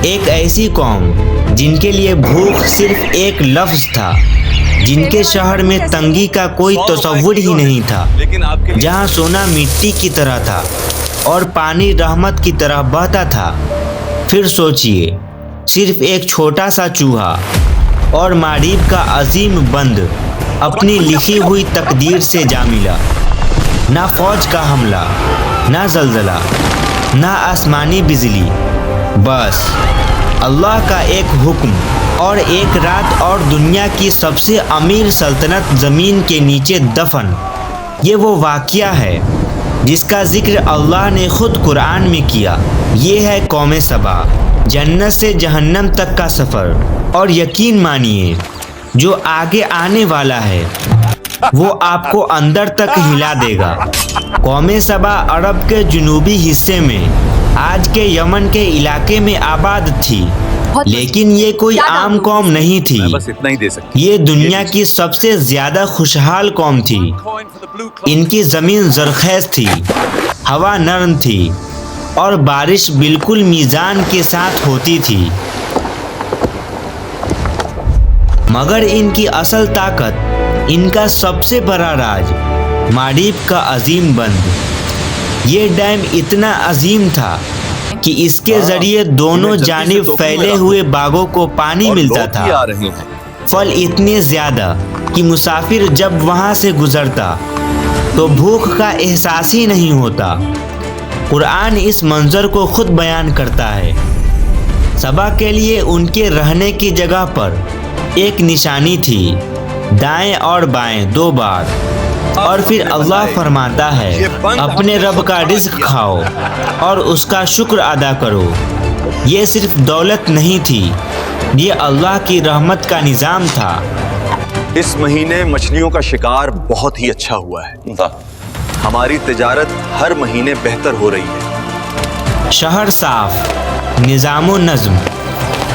ایک ایسی قوم جن کے لیے بھوک صرف ایک لفظ تھا، جن کے شہر میں تنگی کا کوئی تصور ہی نہیں تھا، جہاں سونا مٹی کی طرح تھا اور پانی رحمت کی طرح بہتا تھا۔ پھر سوچئے، صرف ایک چھوٹا سا چوہا اور ماریب کا عظیم بند اپنی لکھی ہوئی تقدیر سے جا ملا۔ نہ فوج کا حملہ، نہ زلزلہ، نہ آسمانی بجلی، بس اللہ کا ایک حکم اور ایک رات، اور دنیا کی سب سے امیر سلطنت زمین کے نیچے دفن۔ یہ وہ واقعہ ہے جس کا ذکر اللہ نے خود قرآن میں کیا۔ یہ ہے قوم سبا، جنت سے جہنم تک کا سفر، اور یقین مانیے جو آگے آنے والا ہے وہ آپ کو اندر تک ہلا دے گا۔ قوم سبا عرب کے جنوبی حصے میں، آج کے یمن کے علاقے میں آباد تھی، لیکن یہ کوئی عام قوم نہیں تھی۔ یہ دنیا کی سب سے زیادہ خوشحال قوم تھی۔ ان کی زمین زرخیز تھی، ہوا نرم تھی، اور بارش بالکل میزان کے ساتھ ہوتی تھی۔ مگر ان کی اصل طاقت، ان کا سب سے بڑا راز، ماریب کا عظیم بند۔ یہ ڈیم اتنا عظیم تھا کہ اس کے ذریعے دونوں جانب پھیلے ہوئے باغوں کو پانی ملتا تھا۔ پھل اتنے زیادہ کہ مسافر جب وہاں سے گزرتا تو بھوک کا احساس ہی نہیں ہوتا۔ قرآن اس منظر کو خود بیان کرتا ہے۔ سبا کے لیے ان کے رہنے کی جگہ پر ایک نشانی تھی، دائیں اور بائیں 2 بار، اور پھر اللہ فرماتا ہے اپنے رب کا رزق کھاؤ اور اس کا شکر ادا کرو۔ یہ صرف دولت نہیں تھی، یہ اللہ کی رحمت کا نظام تھا۔ اس مہینے مچھلیوں کا شکار بہت ہی اچھا ہوا ہے۔ ہماری تجارت ہر مہینے بہتر ہو رہی ہے۔ شہر صاف، نظام و نظم،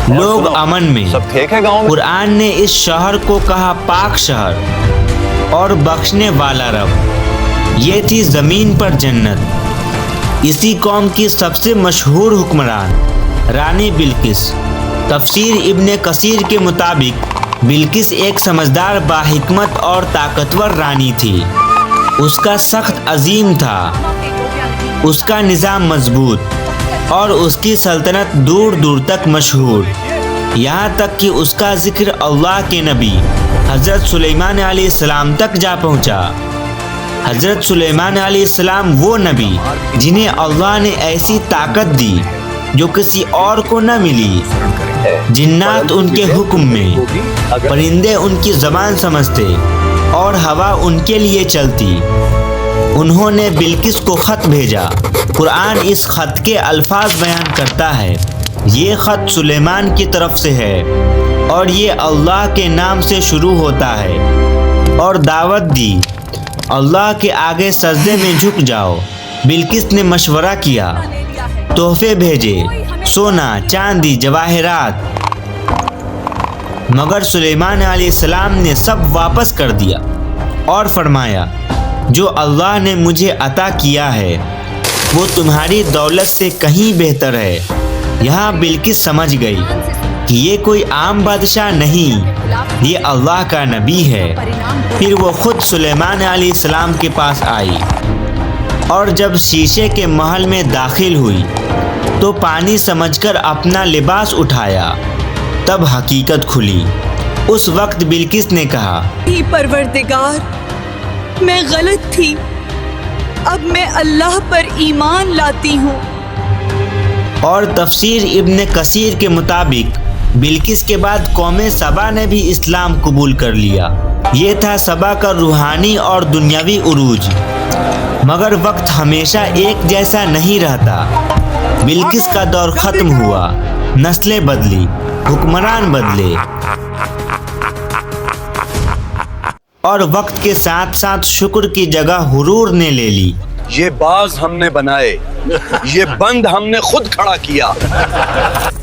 لوگ امن میں۔ قرآن نے اس شہر کو کہا پاک شہر اور بخشنے والا رب۔ یہ تھی زمین پر جنت۔ اسی قوم کی سب سے مشہور حکمران رانی بلقیس۔ تفسیر ابن کثیر کے مطابق بلقیس ایک سمجھدار، باحکمت اور طاقتور رانی تھی۔ اس کا سخت عظیم تھا، اس کا نظام مضبوط، اور اس کی سلطنت دور دور تک مشہور، یہاں تک کہ اس کا ذکر اللہ کے نبی حضرت سلیمان علیہ السلام تک جا پہنچا۔ حضرت سلیمان علیہ السلام وہ نبی جنہیں اللہ نے ایسی طاقت دی جو کسی اور کو نہ ملی۔ جنات ان کے حکم میں، پرندے ان کی زبان سمجھتے، اور ہوا ان کے لیے چلتی۔ انہوں نے بلقیس کو خط بھیجا۔ قرآن اس خط کے الفاظ بیان کرتا ہے۔ یہ خط سلیمان کی طرف سے ہے، اور یہ اللہ کے نام سے شروع ہوتا ہے، اور دعوت دی اللہ کے آگے سجدے میں جھک جاؤ۔ بلقیس نے مشورہ کیا، تحفے بھیجے، سونا، چاندی، جواہرات، مگر سلیمان علیہ السلام نے سب واپس کر دیا اور فرمایا جو اللہ نے مجھے عطا کیا ہے وہ تمہاری دولت سے کہیں بہتر ہے۔ یہاں بلقیس سمجھ گئی کہ یہ کوئی عام بادشاہ نہیں، یہ اللہ کا نبی ہے۔ پھر وہ خود سلیمان علیہ السلام کے پاس آئی، اور جب شیشے کے محل میں داخل ہوئی تو پانی سمجھ کر اپنا لباس اٹھایا، تب حقیقت کھلی۔ اس وقت بلقیس نے کہا، پروردگار، میں غلط تھی، اب میں اللہ پر ایمان لاتی ہوں۔ اور تفسیر ابن کثیر کے مطابق بلقیس کے بعد قوم سبا نے بھی اسلام قبول کر لیا۔ یہ تھا سبا کا روحانی اور دنیاوی عروج۔ مگر وقت ہمیشہ ایک جیسا نہیں رہتا۔ بلقیس کا دور ختم ہوا، نسلیں بدلی، حکمران بدلے، اور وقت کے ساتھ ساتھ شکر کی جگہ غرور نے لے لی۔ یہ باز ہم نے بنائے، یہ بند ہم نے خود کھڑا کیا،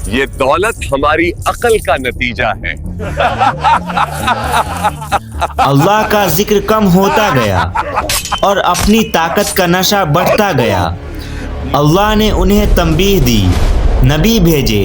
یہ دولت ہماری عقل کا نتیجہ ہے۔ اللہ کا ذکر کم ہوتا گیا اور اپنی طاقت کا نشہ بڑھتا گیا۔ اللہ نے انہیں تنبیہ دی، نبی بھیجے،